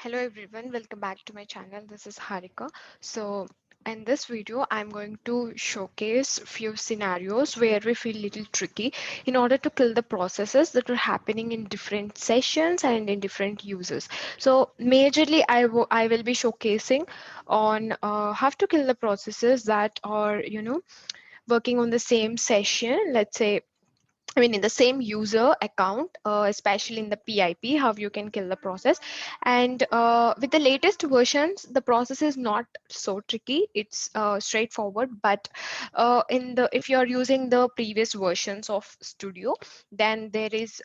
Hello everyone, welcome back to my channel. This is Harika. So in this video, I'm going to showcase few scenarios where we feel little tricky in order to kill the processes that are happening in different sessions and in different users. So majorly, I will be showcasing on how to kill the processes that are, working on the same session. Let's say in the same user account, especially in the PIP, how you can kill the process. And with the latest versions, the process is not so tricky. It's straightforward. But if you're using the previous versions of Studio, then there is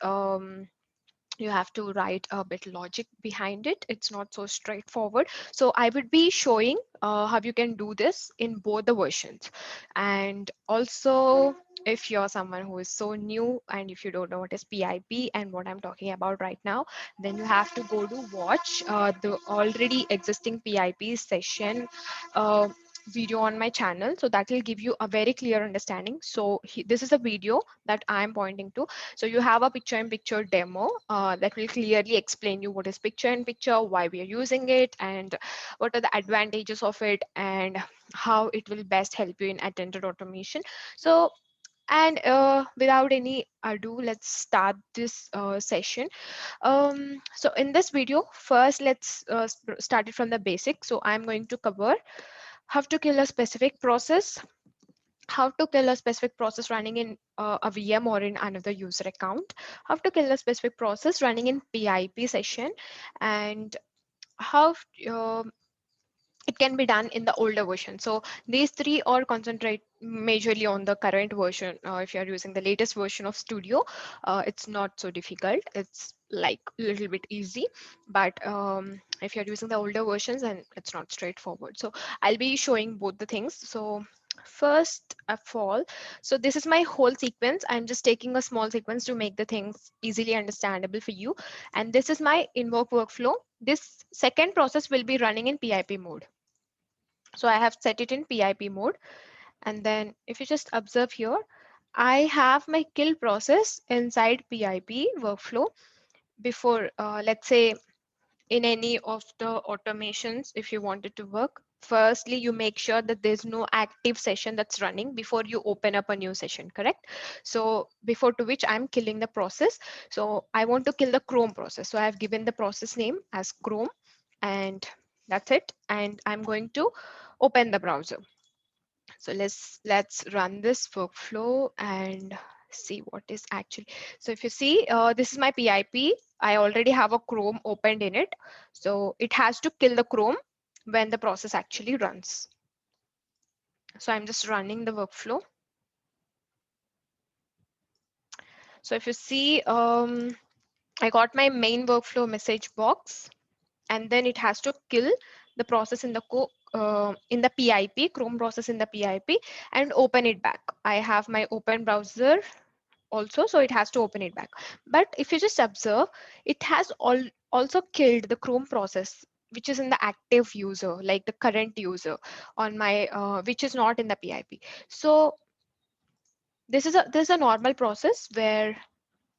you have to write a bit logic behind it. It's not so straightforward. So I would be showing how you can do this in both the versions. And also, if you're someone who is so new and if you don't know what is PIP and what I'm talking about right now, then you have to go to watch the already existing PIP session uh, video on my channel. So that will give you a very clear understanding. So this is a video that I'm pointing to. So you have a picture in picture demo that will clearly explain you what is picture in picture, why we are using it, and what are the advantages of it, and how it will best help you in attended automation. So, and without any ado, let's start this session. So in this video, first let's start it from the basics. So I'm going to cover how to kill a specific process, how to kill a specific process running in a VM or in another user account, how to kill a specific process running in PIP session, and how it can be done in the older version. So these three are concentrate majorly on the current version. If you're using the latest version of Studio, it's not so difficult. It's like a little bit easy, but if you're using the older versions, then it's not straightforward. So I'll be showing both the things. So first of all, so this is my whole sequence. I'm just taking a small sequence to make the things easily understandable for you. And this is my invoke workflow. This second process will be running in PIP mode. So I have set it in PIP mode. And then if you just observe here, I have my kill process inside PIP workflow before, let's say, in any of the automations, if you want it to work. Firstly, you make sure that there's no active session that's running before you open up a new session, correct? So before to which I'm killing the process. So I want to kill the Chrome process. So I've given the process name as Chrome, and that's it. And I'm going to open the browser. So let's run this workflow and see what is actually. So if you see, this is my PIP. I already have a Chrome opened in it. So it has to kill the Chrome when the process actually runs. So I'm just running the workflow. So if you see, I got my main workflow message box, and then it has to kill the process in the in the PIP, Chrome process in the PIP, and open it back. I have my open browser also, so it has to open it back. But if you just observe, it has also killed the Chrome process which is in the active user, like the current user on my which is not in the PIP. So this is a normal process where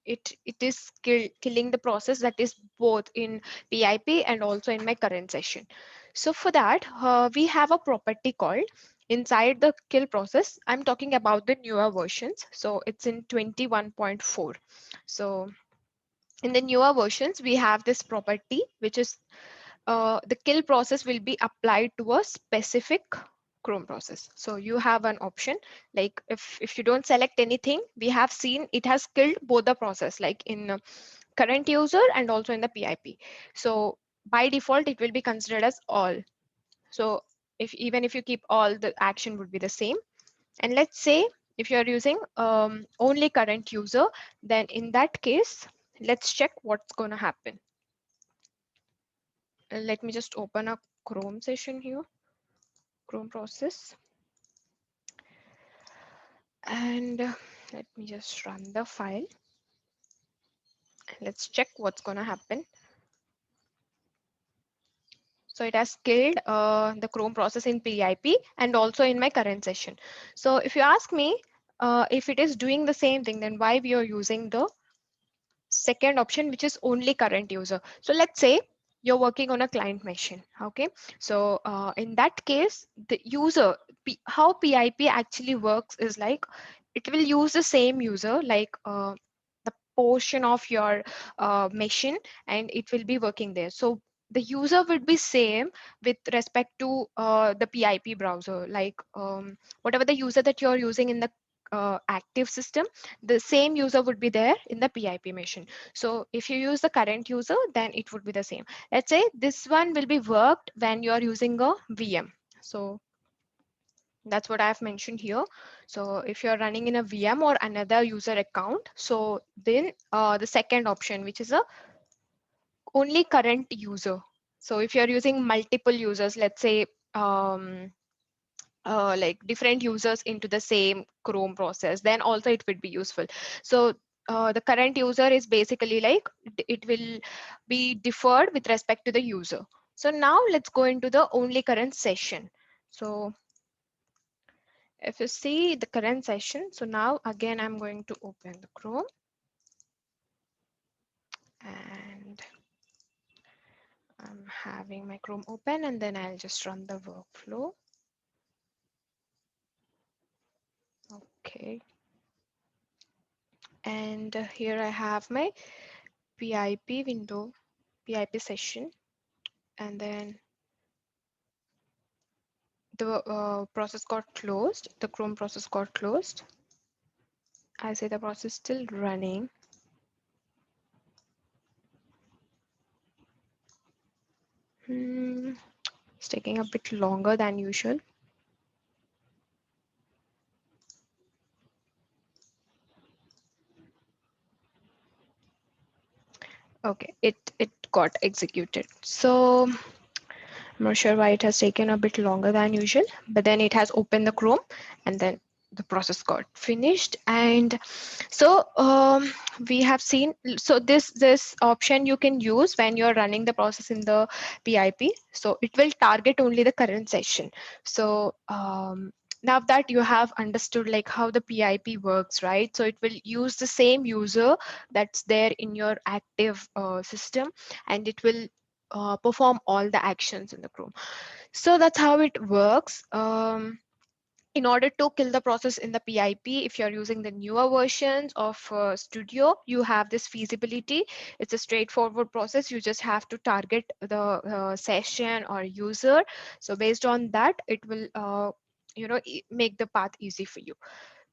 it is killing the process that is both in PIP and also in my current session. So for that, we have a property called inside the kill process. I'm talking about the newer versions. So it's in 21.4. So in the newer versions, we have this property, which is the kill process will be applied to a specific Chrome process. So you have an option, like if you don't select anything, we have seen it has killed both the process, like in current user and also in the PIP. So by default, it will be considered as all. So even if you keep all, the action would be the same. And let's say if you're using only current user, then in that case, let's check what's going to happen. Let me just open a Chrome session here, Chrome process. And let me just run the file. Let's check what's going to happen. So it has killed the Chrome process in PIP and also in my current session. So if you ask me if it is doing the same thing, then why we are using the second option, which is only current user. So let's say you're working on a client machine. Okay, so in that case, the user, how PIP actually works is like it will use the same user, like the portion of your machine, and it will be working there. So the user would be same with respect to the PIP browser, like whatever the user that you're using in the active system, the same user would be there in the PIP machine. So if you use the current user, then it would be the same. Let's say this one will be worked when you are using a VM. So that's what I've mentioned here. So if you're running in a VM or another user account, so then the second option, which is a only current user. So if you're using multiple users, let's say like different users into the same Chrome process, then also it would be useful. So the current user is basically like it will be deferred with respect to the user. So now let's go into the only current session. So if you see the current session, so now again I'm going to open the Chrome, and I'm having my Chrome open, and then I'll just run the workflow. Okay, and here I have my PIP window, PIP session, and then the process got closed. The Chrome process got closed. I say the process still running. It's taking a bit longer than usual. Okay, it got executed. So I'm not sure why it has taken a bit longer than usual, but then it has opened the Chrome, and then the process got finished. And so we have seen, so this option you can use when you're running the process in the PIP. So it will target only the current session. So now that you have understood like how the PIP works, right? So it will use the same user that's there in your active system, and it will perform all the actions in the Chrome. So that's how it works. In order to kill the process in the PIP, if you're using the newer versions of Studio, you have this feasibility. It's a straightforward process. You just have to target the session or user. So based on that, it will make the path easy for you.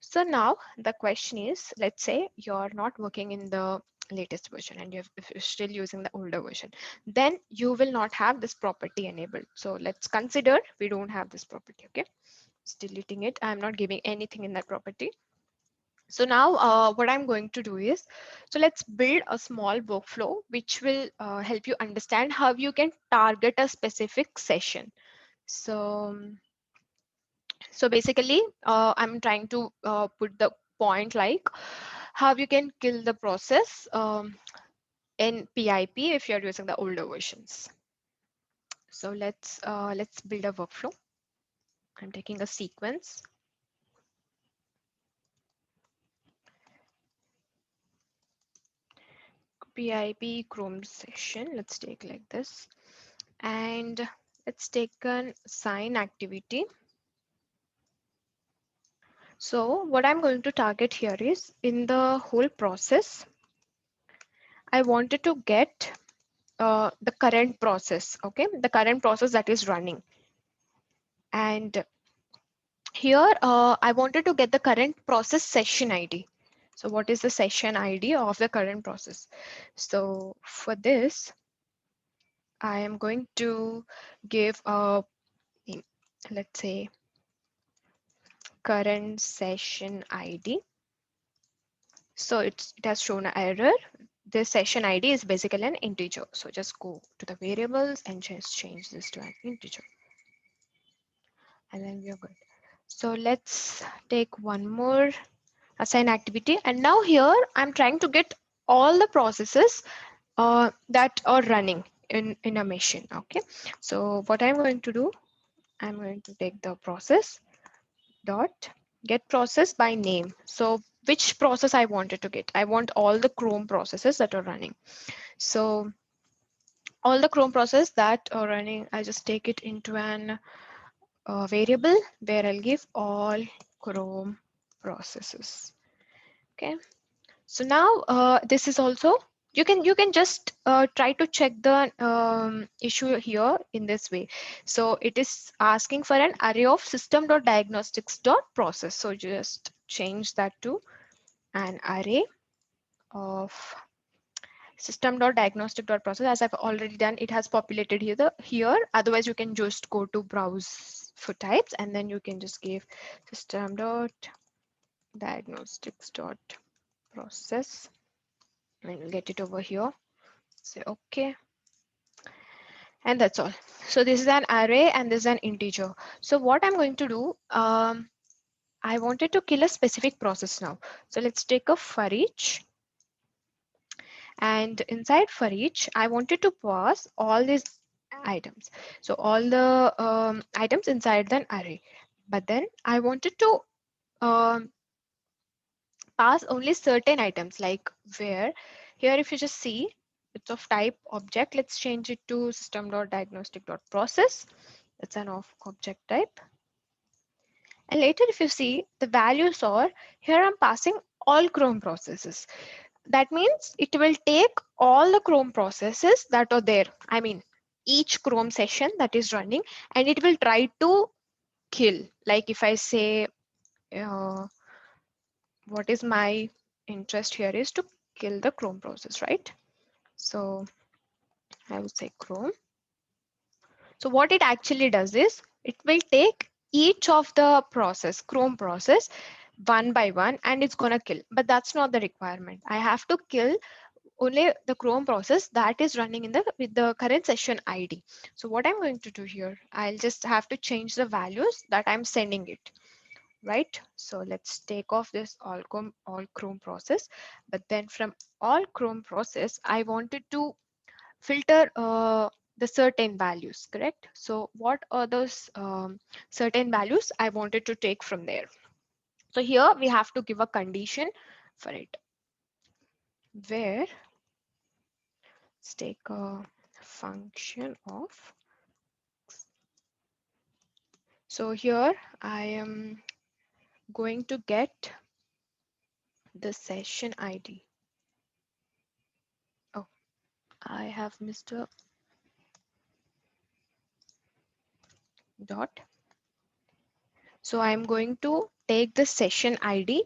So now the question is, let's say you're not working in the latest version, and if you're still using the older version, then you will not have this property enabled. So let's consider we don't have this property. Okay, it's deleting it. I'm not giving anything in that property. So now what I'm going to do is, so let's build a small workflow which will help you understand how you can target a specific session. So basically, I'm trying to put the point like how you can kill the process in PIP if you're using the older versions. So let's build a workflow. I'm taking a sequence. PIP Chrome session. Let's take like this, and let's take an sign activity. So what I'm going to target here is in the whole process, I wanted to get the current process, okay, the current process that is running. And here I wanted to get the current process session ID. So what is the session ID of the current process? So for this, I am going to give a, let's say, current session ID. So it has shown an error. The session ID is basically an integer. So just go to the variables and just change this to an integer. And then we are good. So let's take one more assign activity. And now here I'm trying to get all the processes that are running in a machine. Okay. So what I'm going to do, I'm going to take the process dot get process by name. So which process I wanted to get? I want all the Chrome processes that are running. So all the Chrome process that are running, I just take it into an variable where I'll give all Chrome processes. Okay. So now this is also, you can just try to check the issue here in this way. So it is asking for an array of system.diagnostics.process. So just change that to an array of system.diagnostic.process. As I've already done, it has populated here. Otherwise, you can just go to browse for types, and then you can just give system.diagnostics.process and you'll get it over here. Say okay, and that's all. So this is an array and this is an integer. So what I'm going to do, I wanted to kill a specific process now. So let's take a for each. And inside for each, I wanted to pass all these items. So all the items inside an array. But then I wanted to um, pass only certain items, like where here, if you just see, it's of type object. Let's change it to system.diagnostic.process. It's an of object type. And later, if you see, the values are here, I'm passing all Chrome processes. That means it will take all the Chrome processes that are there. I mean, each Chrome session that is running, and it will try to kill. Like if I say, what is my interest here is to kill the Chrome process, right? So I would say Chrome. So what it actually does is it will take each of the Chrome process one by one, and it's gonna kill. But that's not the requirement. I have to kill only the Chrome process that is running in with the current session ID. So what I'm going to do here, I'll just have to change the values that I'm sending it, right? So let's take off this all Chrome process. But then from all Chrome process, I wanted to filter the certain values, correct? So what are those certain values I wanted to take from there? So here we have to give a condition for it, where let's take a function of. So here I am going to get the session ID. Oh, I have missed a dot. So I'm going to take the session ID,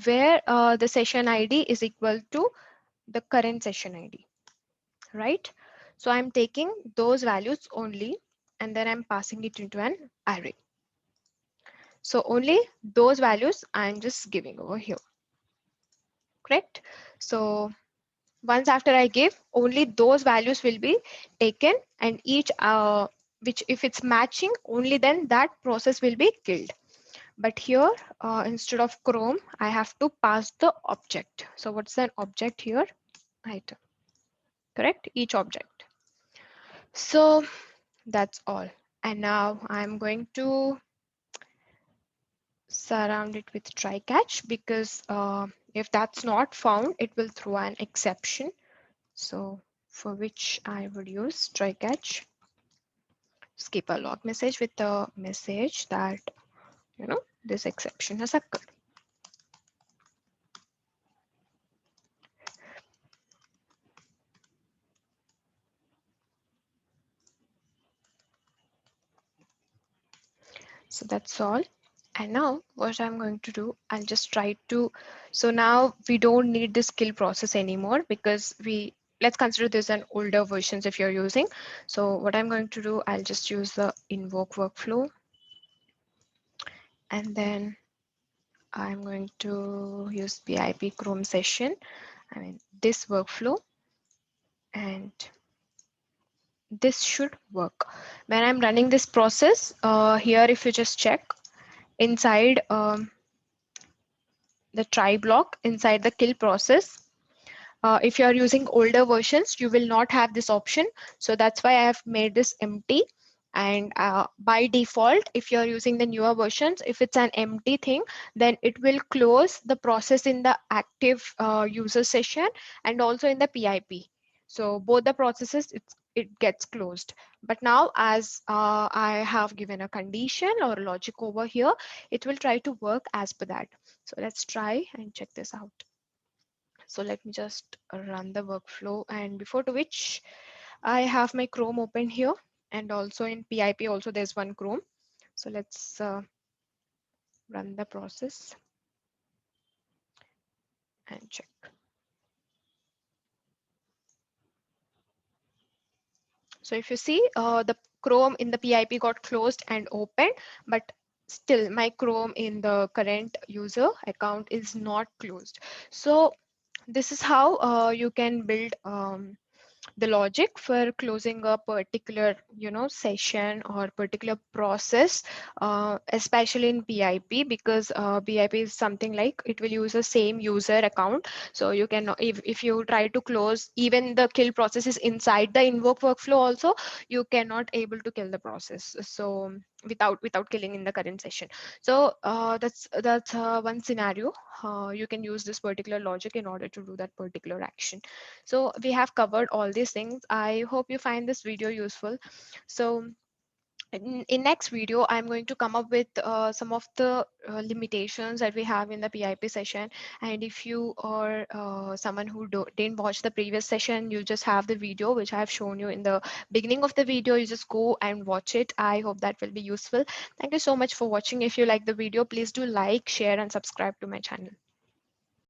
where the session ID is equal to the current session ID, right? So I'm taking those values only, and then I'm passing it into an array. So only those values I'm just giving over here, correct? So once after I give, only those values will be taken, and each which if it's matching, only then that process will be killed. But here, instead of Chrome, I have to pass the object. So what's an object here? Item, correct? Each object. So that's all. And now I'm going to surround it with try catch, because if that's not found, it will throw an exception. So for which I would use try catch. Skip a log message with the message that, this exception has occurred. So that's all. And now what I'm going to do, I'll just try to, so now we don't need this kill process anymore, because let's consider this an older versions if you're using. So what I'm going to do, I'll just use the invoke workflow. And then I'm going to use PIP Chrome session. I mean, this workflow, and this should work. When I'm running this process, here, if you just check inside the try block, inside the kill process, if you are using older versions, you will not have this option. So that's why I have made this empty. And by default, if you're using the newer versions, if it's an empty thing, then it will close the process in the active user session and also in the PIP. So both the processes, it gets closed. But now as I have given a condition or logic over here, it will try to work as per that. So let's try and check this out. So let me just run the workflow, and before to which I have my Chrome open here, and also in PIP also there's one Chrome. So let's run the process and check. So if you see, the Chrome in the PIP got closed and opened, but still my Chrome in the current user account is not closed. So this is how you can build the logic for closing a particular, session or particular process, especially in PIP, because PIP is something like it will use the same user account. So you can, if you try to close even the kill processes inside the invoke workflow also, you cannot able to kill the process, so without killing in the current session. So that's one scenario. You can use this particular logic in order to do that particular action. So we have covered all these things. I hope you find this video useful. So in next video, I'm going to come up with some of the limitations that we have in the PIP session. And if you are someone who didn't watch the previous session, you just have the video which I have shown you in the beginning of the video. You just go and watch it. I hope that will be useful. Thank you so much for watching. If you like the video, please do like, share, and subscribe to my channel.